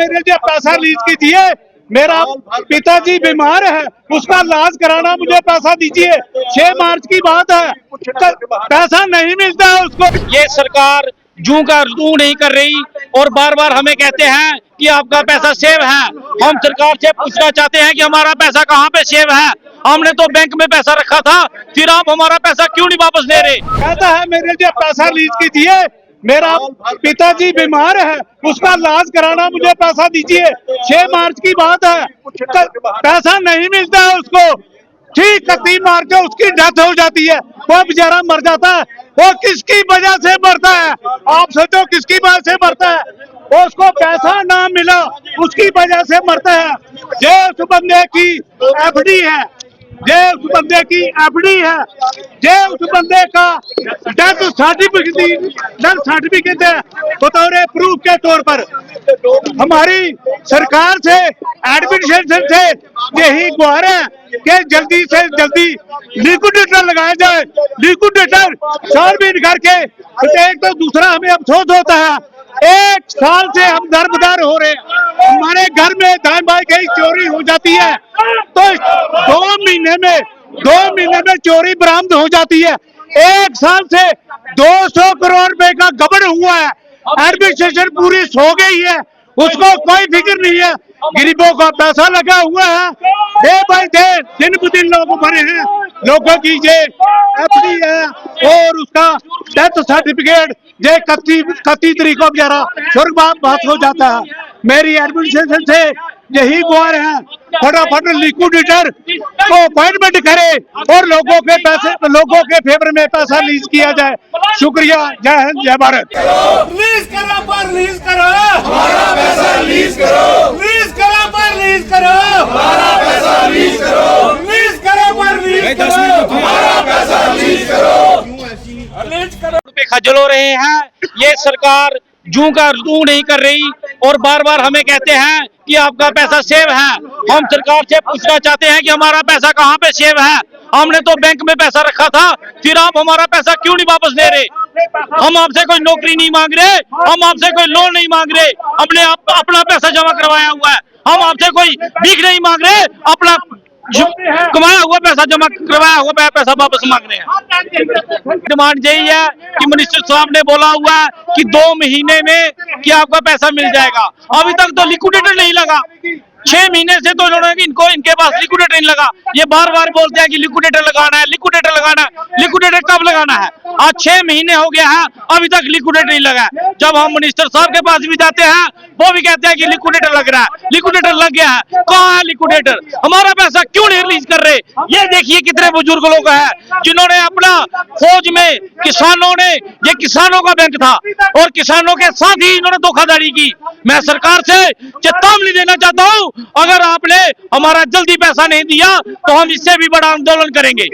मेरे लिए पैसा रिलीज कीजिए, मेरा पिताजी बीमार है, उसका इलाज कराना, मुझे पैसा दीजिए। 6 मार्च की बात है, पैसा नहीं मिलता है उसको। ये सरकार जू का रू नहीं कर रही और बार बार हमें कहते हैं कि आपका पैसा सेव है। हम सरकार से पूछना चाहते हैं कि हमारा पैसा कहाँ पे सेव है? हमने तो बैंक में पैसा रखा था, फिर आप हमारा पैसा क्यों नहीं वापस दे रहे? कहता है मेरे लिए पैसा रिलीज कीजिए, मेरा पिताजी बीमार है, उसका इलाज कराना, मुझे पैसा दीजिए। 6 मार्च की बात है, पैसा नहीं मिलता है उसको। ठीक 31 मार्च को उसकी डेथ हो जाती है, वो बेचारा मर जाता है। वो किसकी वजह से मरता है? आप सोचो किसकी वजह से मरता है? उसको पैसा ना मिला, उसकी वजह से मरता है। ये उस बंदे की एफडी है, ये उस बंदे की एफडी है, ये उस बंदे का डेथ सर्टिफिकेट है बतौर प्रूफ के तौर पर। हमारी सरकार से, एडमिनिस्ट्रेशन से यही गुहार है कि जल्दी से जल्दी लिक्विडेटर लगाया जाए। लिक्विडेटर छानबीन करके, एक तो दूसरा हमें अफसोस होता है, 1 साल से हम दरबदर हो रहे हैं। हमारे घर में दाएं बाएं कहीं चोरी हो जाती है तो 2 महीने में चोरी बरामद हो जाती है। 1 साल से 200 करोड़ रुपए का गबन हुआ है। एडमिनिस्ट्रेशन पूरी सो गई है, उसको कोई फिक्र नहीं है। गरीबों का पैसा लगा हुआ है, डे बाय डे, दिन ब दिन लोग मरे हैं। लोगों की ये एफडी है और उसका डेथ सर्टिफिकेट ये 31 तारीख को बेचारा स्वर्गवास हो जाता है। मेरी एडमिनिस्ट्रेशन से यही गुहार है, फटाफट लिक्विडेटर को अपॉइंटमेंट करे और लोगों के फेवर में पैसा रिलीज किया जाए। शुक्रिया, जय हिंद, जय भारत। रिलीज करो पर रिलीज करो, हमारा पैसा रिलीज करो, रिलीज करो पर रिलीज करो, हमारा पैसा रिलीज करो, रिलीज करो पर रिलीज करो, हमारा पैसा रिलीज करो। रिलीज करो। पे खजल हो रहे हैं। ये सरकार जू का रू नहीं कर रही और बार बार हमें कहते हैं कि आपका पैसा सेव है। हम सरकार से पूछना चाहते हैं कि हमारा पैसा कहाँ पे सेव है? हमने तो बैंक में पैसा रखा था, फिर आप हमारा पैसा क्यों नहीं वापस दे रहे? हम आपसे कोई नौकरी नहीं मांग रहे, हम आपसे कोई लोन नहीं मांग रहे, हमने अपना पैसा जमा करवाया हुआ है। हम आपसे कोई भीख नहीं मांग रहे, अपना कमाया हुआ पैसा जमा करवाया हुआ पैसा वापस मांग रहे हैं। डिमांड यही है कि मिनिस्टर साहब ने बोला हुआ है कि 2 महीने में कि आपका पैसा मिल जाएगा। अभी तक तो लिक्विडेटर नहीं लगा। 6 महीने से तो इन्होंने इनके पास लिक्विडेटर नहीं लगा। ये बार बार बोलते हैं कि लिक्विडेटर लगाना है, लिक्विडेटर लगाना है। लिक्विडेटर कब लगाना है? आज 6 महीने हो गया है, अभी तक लिक्विडेटर नहीं लगा। जब हम मिनिस्टर साहब के पास भी जाते हैं, वो भी कहते हैं कि लिक्विडेटर लग रहा है, लिक्विडेटर लग गया है। कहाँ है लिक्विडेटर? हमारा पैसा क्यों नहीं रिलीज कर रहे? ये देखिए कितने बुजुर्ग लोग हैं जिन्होंने अपना फौज में, किसानों ने, ये किसानों का बैंक था और किसानों के साथ ही इन्होंने धोखाधड़ी की। मैं सरकार से चेतावनी देना चाहता हूँ, अगर आपने हमारा जल्दी पैसा नहीं दिया तो हम इससे भी बड़ा आंदोलन करेंगे।